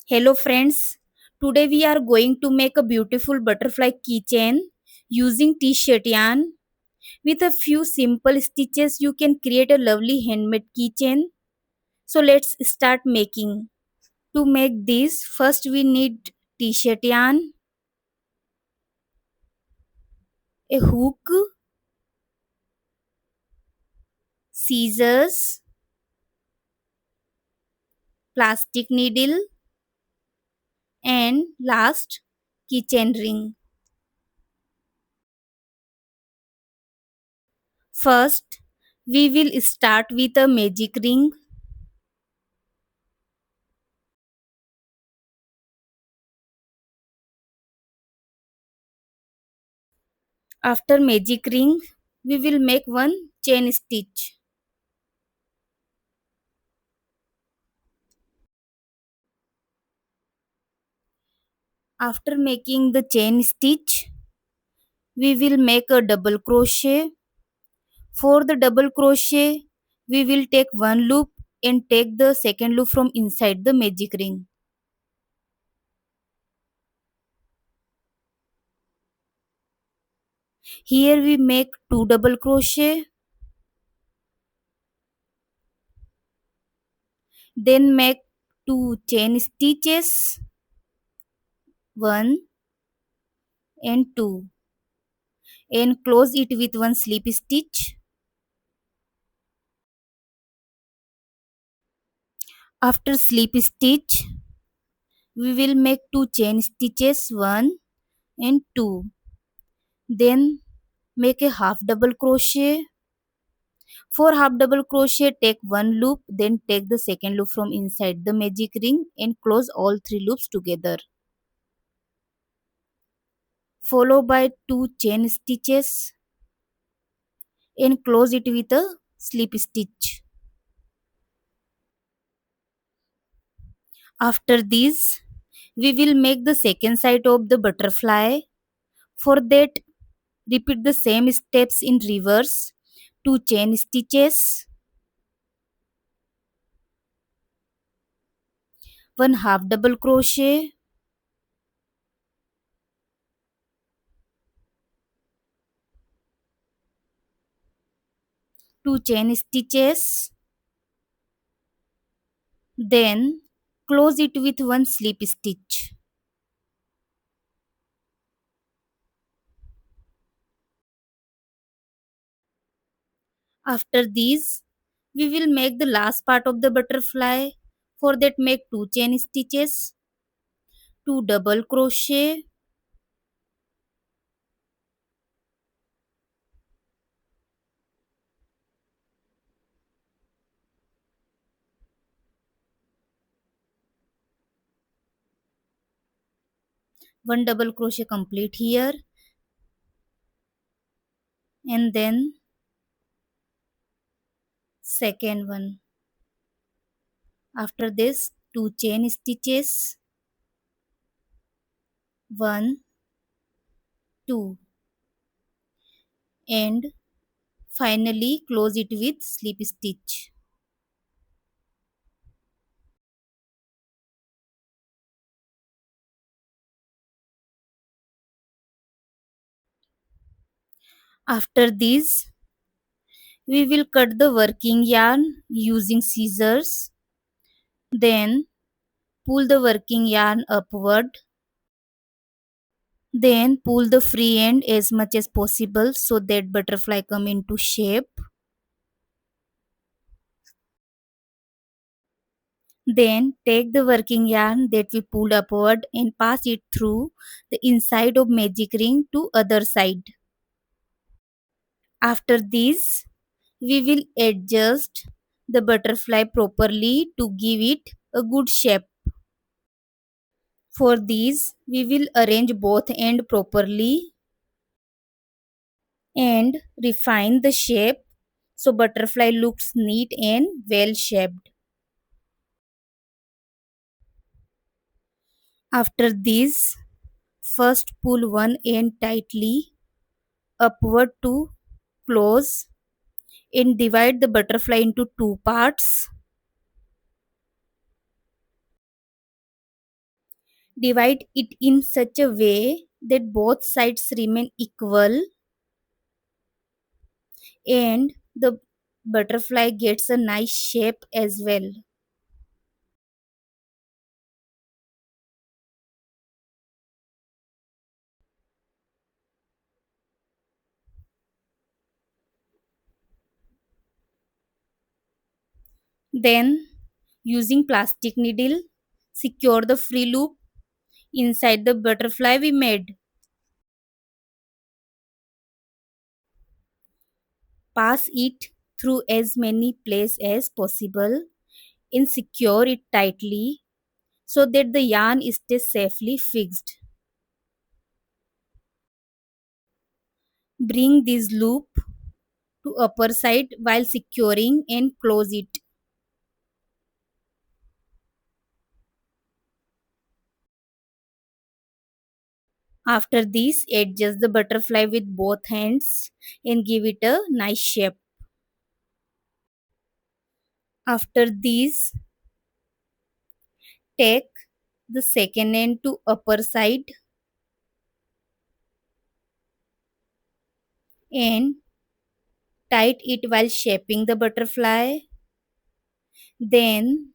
Hello friends, today we are going to make a beautiful butterfly keychain using t-shirt yarn. With a few simple stitches you can create a lovely handmade keychain. So let's start making. To make this, first we need t-shirt yarn, a hook, scissors, plastic needle and last keychain ring. First, we will start with a magic ring. After magic ring, we will make one chain stitch. After making the chain stitch, we will make a double crochet. For the double crochet, we will take one loop and take the second loop from inside the magic ring. Here we make two double crochet, then make two chain stitches, one and two, and close it with one slip stitch. After slip stitch, we will make two chain stitches, one and two, then make a half double crochet. For half double crochet, take one loop, then take the second loop from inside the magic ring and close all three loops together. Follow by two chain stitches and close it with a slip stitch. After this, we will make the second side of the butterfly. For that, repeat the same steps in reverse. Two chain stitches, one half double crochet, two chain stitches, then close it with one slip stitch. After these, we will make the last part of the butterfly. For that, make two chain stitches, two double crochet, one double crochet complete here, and then second one. After this, two chain stitches, one, two, and finally close it with slip stitch. After this, we will cut the working yarn using scissors. Then pull the working yarn upward. Then pull the free end as much as possible so that butterfly come into shape. Then take the working yarn that we pulled upward and pass it through the inside of magic ring to other side. After this, we will adjust the butterfly properly to give it a good shape. For these, we will arrange both ends properly and refine the shape so butterfly looks neat and well shaped. After this, first pull one end tightly upward to close and divide the butterfly into two parts. Divide it in such a way that both sides remain equal and the butterfly gets a nice shape as well. Then, using plastic needle, secure the free loop inside the butterfly we made. Pass it through as many places as possible and secure it tightly so that the yarn stays safely fixed. Bring this loop to upper side while securing and close it. After this, adjust the butterfly with both hands and give it a nice shape. After this, take the second end to upper side and tight it while shaping the butterfly. Then,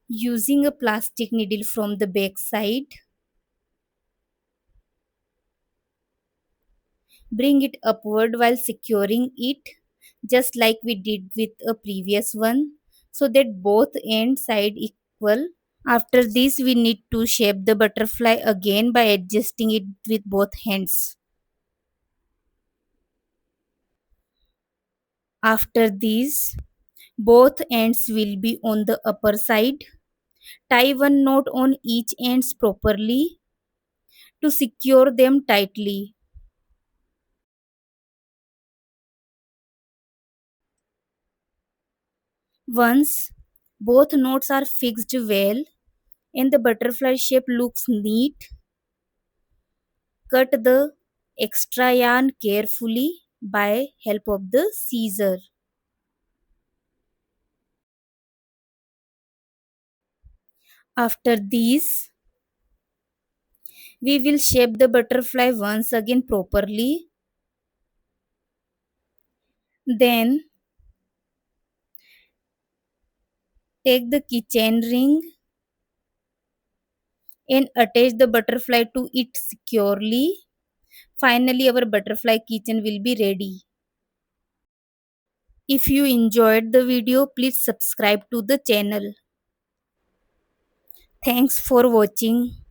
using a plastic needle from the back side, bring it upward while securing it just like we did with a previous one so that both ends side equal. After this, we need to shape the butterfly again by adjusting it with both hands. After this, both ends will be on the upper side. Tie one knot on each ends properly to secure them tightly. Once both knots are fixed well and the butterfly shape looks neat, cut the extra yarn carefully by help of the scissor. After these, we will shape the butterfly once again properly. Then take the keychain ring and attach the butterfly to it securely. Finally, our butterfly keychain will be ready. If you enjoyed the video, please subscribe to the channel. Thanks for watching.